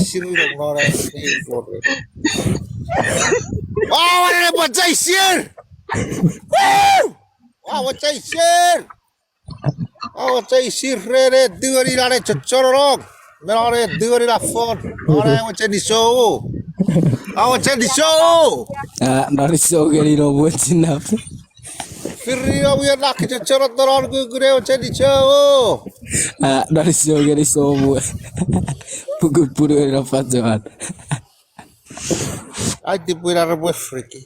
Siriro ngora ngore. Wah, wala bacay sir. Woo! Wah, bacay sir. Wah, bacay sir re duari la re chochorong. Merare duari la fon. Ora bacay di show. Ah, bacay di show. Dari sogeri robot sinap. Firriyo buya nak chochorong doron gure bacay di show. Dari sogeri sobu. Pukul rapat jalan. Ay di puira re bue friki.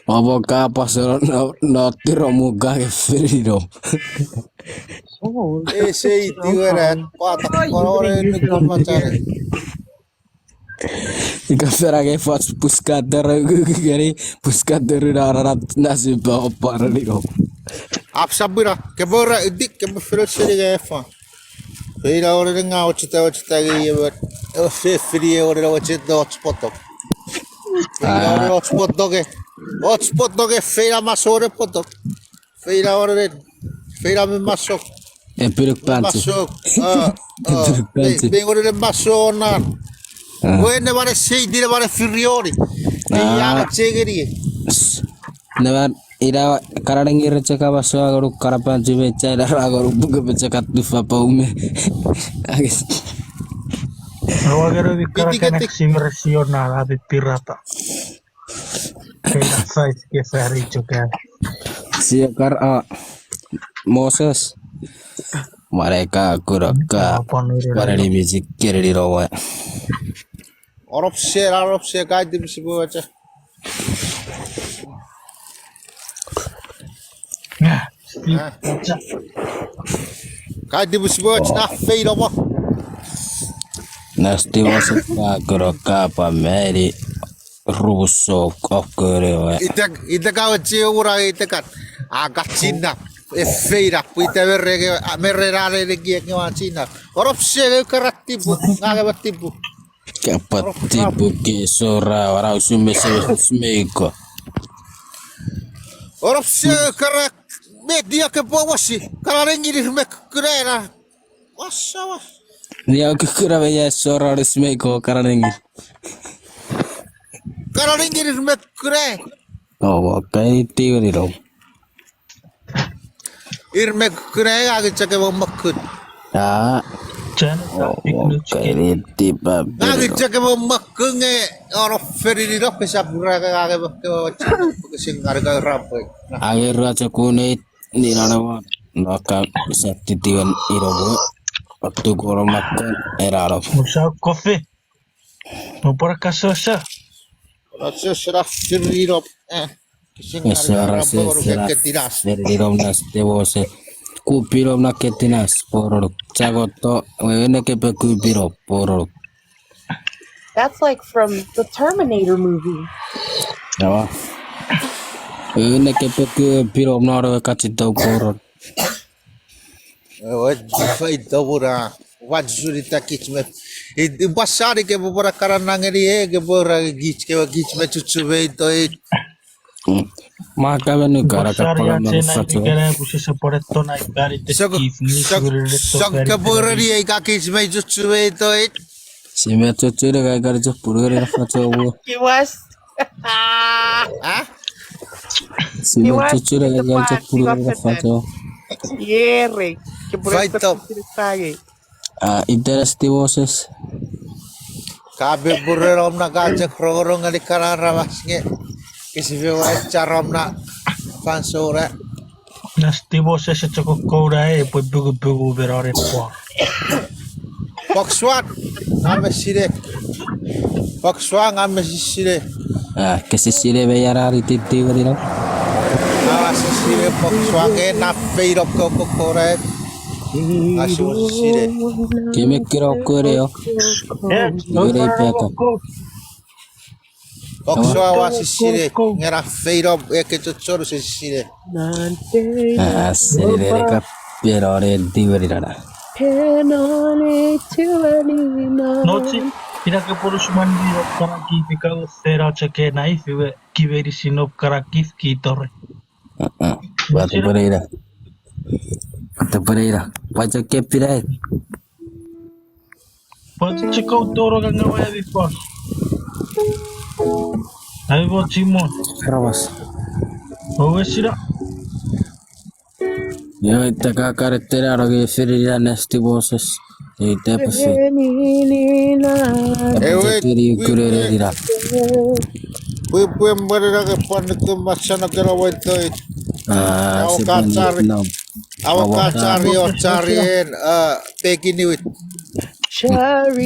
Apa kapas no tiro muka ke friro. Ese itiweret patak korore nukun macare. Ika fera ke fas puskater gari puskater rarat nasi bawa paraliro. Apsabira kebora idik kebefero seri gefa. Feira ore nga ochita ge yebet. Fe frie ore ochita hotspotok. Feira ore hotspotok ge. Hotspot ge feira masore potok. Feira ore feira me masok. Peruk panci. Masok. Beng ore masonan. Wene bare sei dire bare firiori. Ya chegeri. Nevar ira karangi receka baso agaru karapanci beca ira agaru buka beca katufa paume. Agis. Awagero di connection versional di pirata. Kayak size ke sehari juga. Siakar Moses mereka kuraka pada di bisik kiri di rawa. Arab share kaya di bisi baca. Kaya di bisi baca nah fade apa? Nasti Moses kuraka pameri russo kokore. Ita kau ciura ita kan agak Cina. Feira, puita verre merrerare le gie che Cina. Arab share kerat tibu, ngaga tibu. Kapat tibu ke sora orang sume semeko. Arab share kerat media ke bawah sih. Kalau rengi mek kerana. Wasa. Dia kekira ya sora semeko karena ini. Kalau rengi mek keren. Oh, kayak itu ni dong. Irmek keren agak cakap makut. Kayak tiba. Agak cakap makut nge orang feri di dok bisa pura agak kesing harga rapi. Akhir raja kuning ni nana maka bisa titian irobo waktu korang makan era Musa kopi. Mau por acaso sah? Rasa serah feri dok. Kesing harga rapi baru ketiras. Dari romnas tewose kupiro na ketinas porok cagoto wene ke kupiro porok. That's like from the Terminator movie. Ya. Wene ke kupiro na ro kacito porok. Wajib pura. Wajib ditakich me. Itu pasar ke beberapa karena ngeri ke beberapa gic me cucu itu. Maka benu gara kapala manufato. Sok keburri ay kakis may jutsu ito it. Si me cucu de gara jo puro gara fato wo. He was. Ah? Si me cucu de gara jo puro gara fato. Cierre. Que por esto se pague. Interesti voces. Kabe burrom na gajak rorong ngali karara masnge. Kasi veo charom na fansora. Nasti voces se chocó cobra pues bugu verore por. Boxwan ame sire. Boxwan ame sire. Que se sire beyara rititi wadino. Sire boxwan na feiro koko kore. Asu sire. Que me quiero correo. Mire peka. Boxwan wasi sire. Ngera feiro ke chochoro se sire. Sire reka pero re divertirá. Noche Pidäkö porusmandi karaki pikau serace naif kiveri sinop karakis kitori. Batu Pereira. Batu Pereira. Baca kepira. Pode cekau toro gangawaya bifas. Aí vou Timon. Rawas. Owe sira. Yo itaka carretera rogi ferira nesti bosses. Ite pasi. Ewe, Kiri kurere dira. Pui mbere ke pan ke masana ke rawa itu. Ah, Awak sepan cari, Vietnam. awak cari, cariin pegi niwit. Cherry.